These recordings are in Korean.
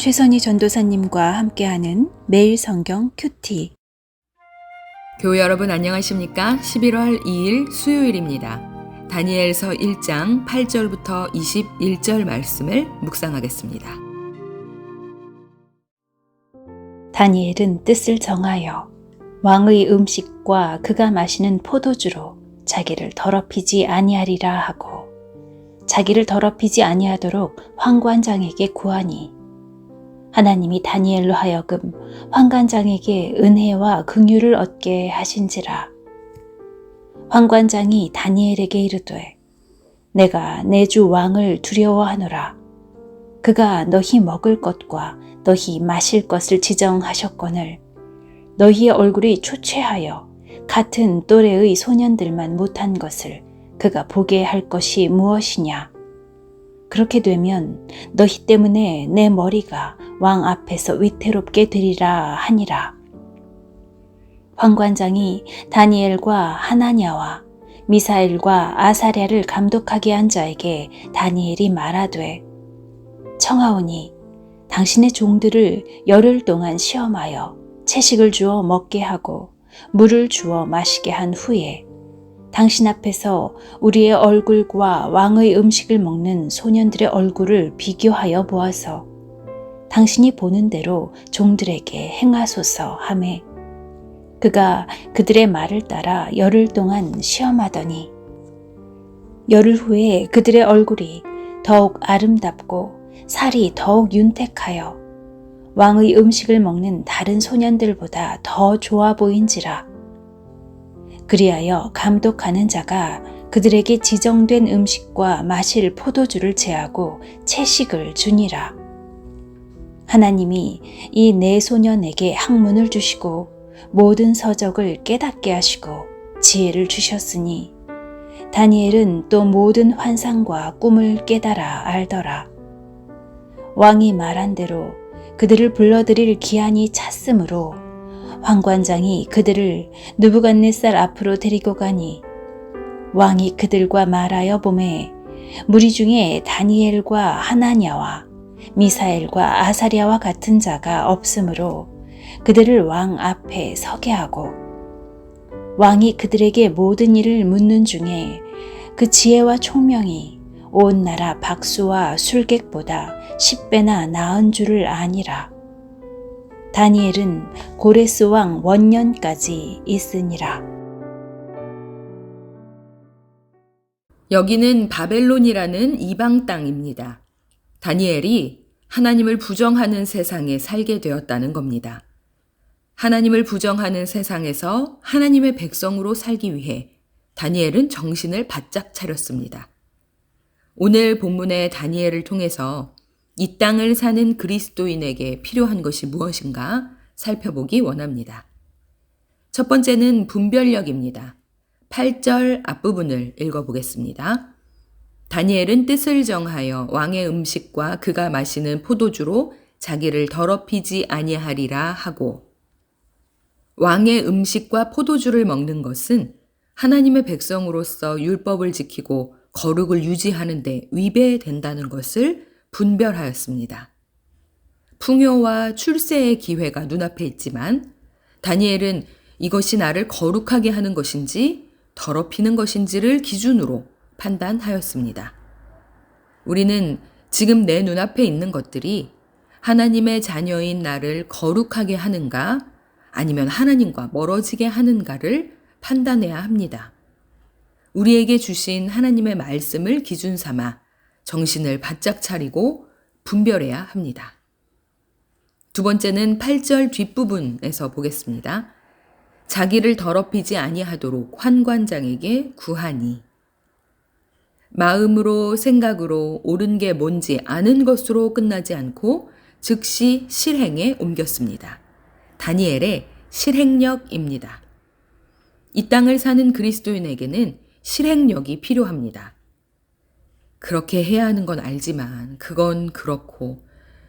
최선희 전도사님과 함께하는 매일 성경 큐티. 교회 여러분 안녕하십니까? 11월 2일 수요일입니다. 다니엘서 1장 8절부터 21절 말씀을 묵상하겠습니다. 다니엘은 뜻을 정하여 왕의 음식과 그가 마시는 포도주로 자기를 더럽히지 아니하리라 하고 자기를 더럽히지 아니하도록 환관장에게 구하니 하나님이 다니엘로 하여금 환관장에게 은혜와 긍휼을 얻게 하신지라. 환관장이 다니엘에게 이르되 내가 내 주 왕을 두려워하노라. 그가 너희 먹을 것과 너희 마실 것을 지정하셨거늘 너희의 얼굴이 초췌하여 같은 또래의 소년들만 못한 것을 그가 보게 할 것이 무엇이냐. 그렇게 되면 너희 때문에 내 머리가 왕 앞에서 위태롭게 되리라 하니라. 환관장이 다니엘과 하나냐와 미사엘과 아사랴를 감독하게 한 자에게 다니엘이 말하되 청하오니 당신의 종들을 열흘 동안 시험하여 채식을 주어 먹게 하고 물을 주어 마시게 한 후에 당신 앞에서 우리의 얼굴과 왕의 음식을 먹는 소년들의 얼굴을 비교하여 보아서 당신이 보는 대로 종들에게 행하소서 하매 그가 그들의 말을 따라 열흘 동안 시험하더니 열흘 후에 그들의 얼굴이 더욱 아름답고 살이 더욱 윤택하여 왕의 음식을 먹는 다른 소년들보다 더 좋아 보인지라. 그리하여 감독하는 자가 그들에게 지정된 음식과 마실 포도주를 제하고 채식을 주니라. 하나님이 이 네 소년에게 학문을 주시고 모든 서적을 깨닫게 하시고 지혜를 주셨으니 다니엘은 또 모든 환상과 꿈을 깨달아 알더라. 왕이 말한 대로 그들을 불러들일 기한이 찼으므로 환관장이 그들을 느부갓네살 앞으로 데리고 가니 왕이 그들과 말하여 보매 무리 중에 다니엘과 하나냐와 미사엘과 아사랴와 같은 자가 없으므로 그들을 왕 앞에 서게 하고 왕이 그들에게 모든 일을 묻는 중에 그 지혜와 총명이 온 나라 박수와 술객보다 10배나 나은 줄을 아니라. 다니엘은 고레스 왕 원년까지 있으니라. 여기는 바벨론이라는 이방 땅입니다. 다니엘이 하나님을 부정하는 세상에 살게 되었다는 겁니다. 하나님을 부정하는 세상에서 하나님의 백성으로 살기 위해 다니엘은 정신을 바짝 차렸습니다. 오늘 본문의 다니엘을 통해서 이 땅을 사는 그리스도인에게 필요한 것이 무엇인가 살펴보기 원합니다. 첫 번째는 분별력입니다. 8절 앞부분을 읽어보겠습니다. 다니엘은 뜻을 정하여 왕의 음식과 그가 마시는 포도주로 자기를 더럽히지 아니하리라 하고 왕의 음식과 포도주를 먹는 것은 하나님의 백성으로서 율법을 지키고 거룩을 유지하는 데 위배된다는 것을 분별하였습니다. 풍요와 출세의 기회가 눈앞에 있지만 다니엘은 이것이 나를 거룩하게 하는 것인지 더럽히는 것인지를 기준으로 판단하였습니다. 우리는 지금 내 눈앞에 있는 것들이 하나님의 자녀인 나를 거룩하게 하는가 아니면 하나님과 멀어지게 하는가를 판단해야 합니다. 우리에게 주신 하나님의 말씀을 기준 삼아 정신을 바짝 차리고 분별해야 합니다. 두 번째는 8절 뒷부분에서 보겠습니다. 자기를 더럽히지 아니하도록 환관장에게 구하니 마음으로 생각으로 옳은 게 뭔지 아는 것으로 끝나지 않고 즉시 실행에 옮겼습니다. 다니엘의 실행력입니다. 이 땅을 사는 그리스도인에게는 실행력이 필요합니다. 그렇게 해야 하는 건 알지만 그건 그렇고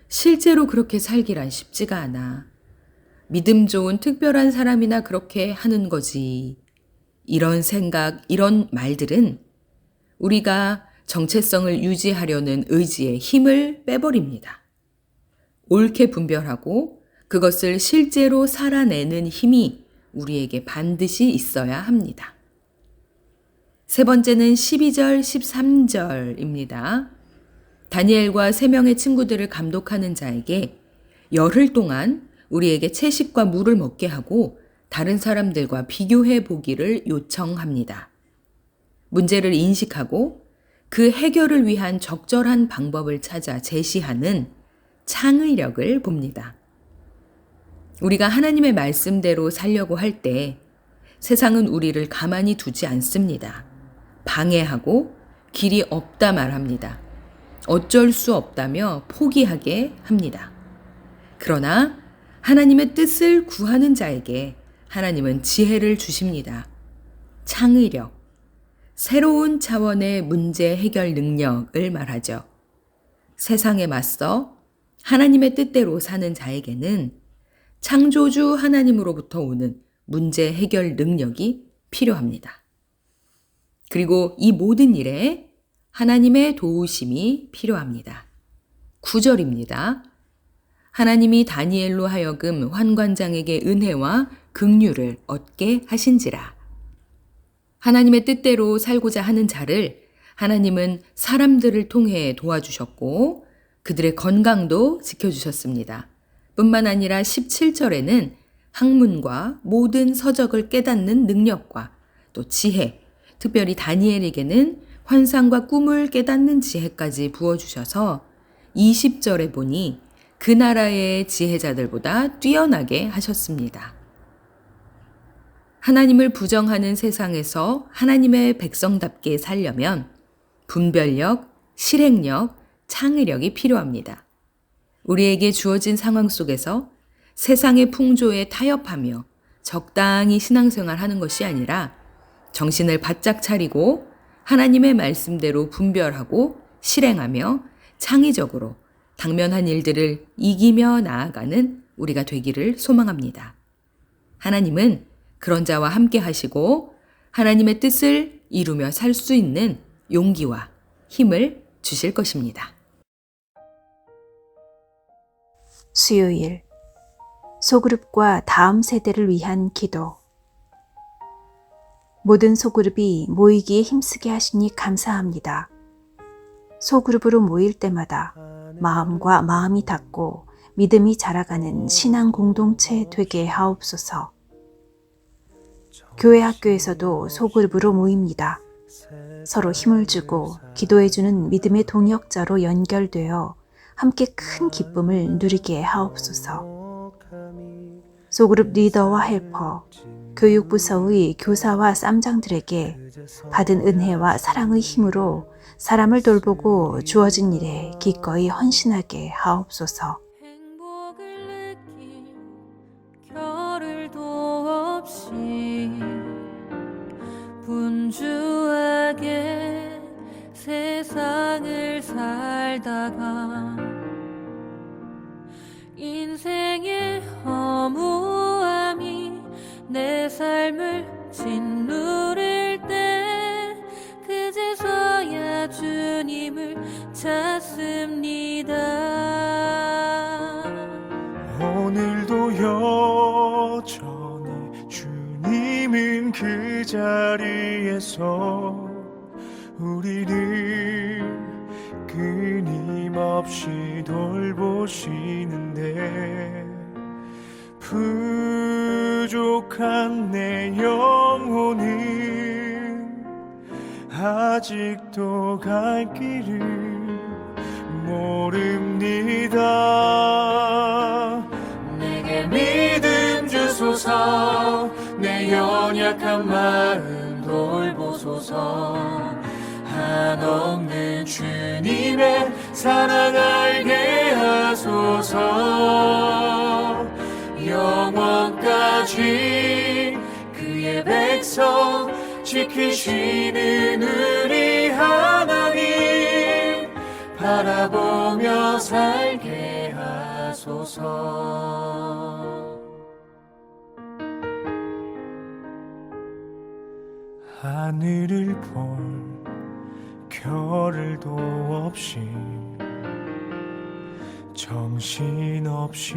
실제로 그렇게 살기란 쉽지가 않아. 믿음 좋은 특별한 사람이나 그렇게 하는 거지. 이런 생각, 이런 말들은 우리가 정체성을 유지하려는 의지의 힘을 빼버립니다. 옳게 분별하고 그것을 실제로 살아내는 힘이 우리에게 반드시 있어야 합니다. 세 번째는 12절, 13절입니다. 다니엘과 3명의 친구들을 감독하는 자에게 열흘 동안 우리에게 채식과 물을 먹게 하고 다른 사람들과 비교해 보기를 요청합니다. 문제를 인식하고 그 해결을 위한 적절한 방법을 찾아 제시하는 창의력을 봅니다. 우리가 하나님의 말씀대로 살려고 할 때 세상은 우리를 가만히 두지 않습니다. 방해하고 길이 없다 말합니다. 어쩔 수 없다며 포기하게 합니다. 그러나 하나님의 뜻을 구하는 자에게 하나님은 지혜를 주십니다. 창의력, 새로운 차원의 문제 해결 능력을 말하죠. 세상에 맞서 하나님의 뜻대로 사는 자에게는 창조주 하나님으로부터 오는 문제 해결 능력이 필요합니다. 그리고 이 모든 일에 하나님의 도우심이 필요합니다. 9절입니다. 하나님이 다니엘로 하여금 환관장에게 은혜와 긍휼을 얻게 하신지라. 하나님의 뜻대로 살고자 하는 자를 하나님은 사람들을 통해 도와주셨고 그들의 건강도 지켜주셨습니다. 뿐만 아니라 17절에는 학문과 모든 서적을 깨닫는 능력과 또 지혜, 특별히 다니엘에게는 환상과 꿈을 깨닫는 지혜까지 부어주셔서 20절에 보니 그 나라의 지혜자들보다 뛰어나게 하셨습니다. 하나님을 부정하는 세상에서 하나님의 백성답게 살려면 분별력, 실행력, 창의력이 필요합니다. 우리에게 주어진 상황 속에서 세상의 풍조에 타협하며 적당히 신앙생활하는 것이 아니라 정신을 바짝 차리고 하나님의 말씀대로 분별하고 실행하며 창의적으로 당면한 일들을 이기며 나아가는 우리가 되기를 소망합니다. 하나님은 그런 자와 함께 하시고 하나님의 뜻을 이루며 살 수 있는 용기와 힘을 주실 것입니다. 수요일 소그룹과 다음 세대를 위한 기도. 모든 소그룹이 모이기에 힘쓰게 하시니 감사합니다. 소그룹으로 모일 때마다 마음과 마음이 닿고 믿음이 자라가는 신앙 공동체 되게 하옵소서. 교회 학교에서도 소그룹으로 모입니다. 서로 힘을 주고 기도해주는 믿음의 동역자로 연결되어 함께 큰 기쁨을 누리게 하옵소서. 소그룹 리더와 헬퍼, 교육부서의 교사와 쌈장들에게 받은 은혜와 사랑의 힘으로 사람을 돌보고 주어진 일에 기꺼이 헌신하게 하옵소서. 행복을 느낄 겨를도 없이 분주하게 세상을 살다가 인생의 허무함이 내 삶을 짓누를 때 그제서야 주님을 찾습니다. 오늘도 여전히 주님은 그 자리에서 우리를 끊임없이 돌보시는데 부족한 내 영혼은 아직도 갈 길을 모릅니다. 내게 믿음 주소서, 내 연약한 마음 돌보소서. 한없는 주님의 사랑 알게 하소서. 영원까지 그의 백성 지키시는 우리 하나님 바라보며 살게 하소서. 하늘을 볼 겨를도 없이 정신없이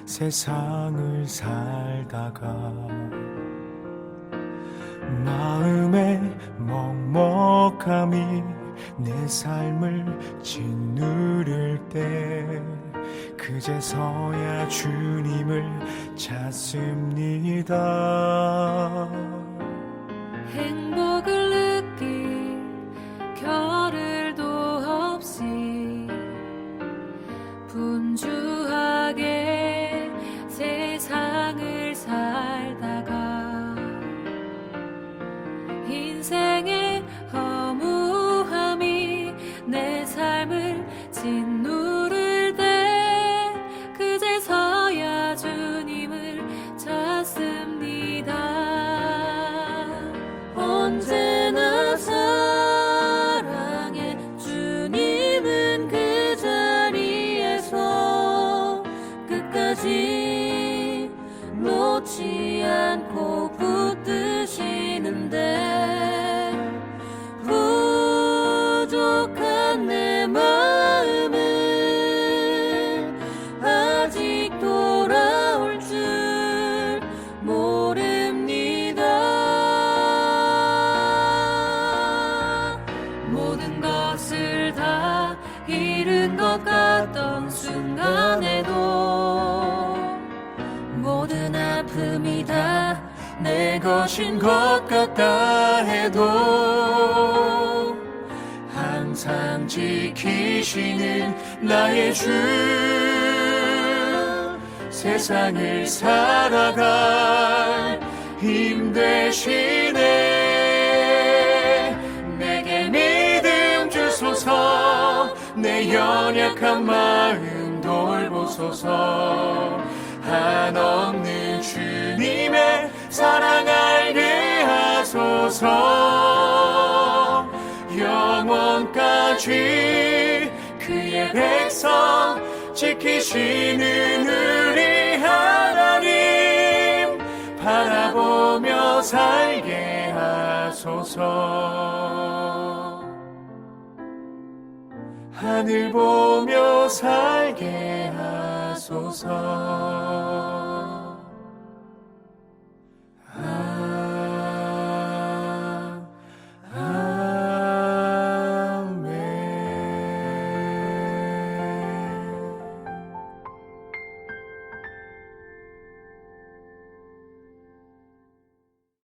세상을 살다가 마음의 먹먹함이 내 삶을 짓누를 때 그제서야 주님을 찾습니다. 행복을 느낄 겨를도 없이 분주하게 세상을 살다가 인생의 허무함이 내 삶을 짓누를 때 그제서야 주님을 찾습니다. 언제나 사랑해 주님은 그 자리에서 끝까지 놓지 않고 붙드시는데 부족한 내 마음은 아직 돌아올 줄 모릅니다. 모든 것을 다 잃은 것 같던 순간에도 모든 아픔이 다 내 것인 것 같다 해도 항상 지키시는 나의 주 세상을 살아갈 힘 되시네. 내게 믿음 주소서. 내 연약한 마음 돌보소서. 한없는 주님의 사랑 알게 하소서. 영원까지 그의 백성 지키시는 우리 하나님 바라보며 살게 하소서. 하늘 보며 살게 하소서.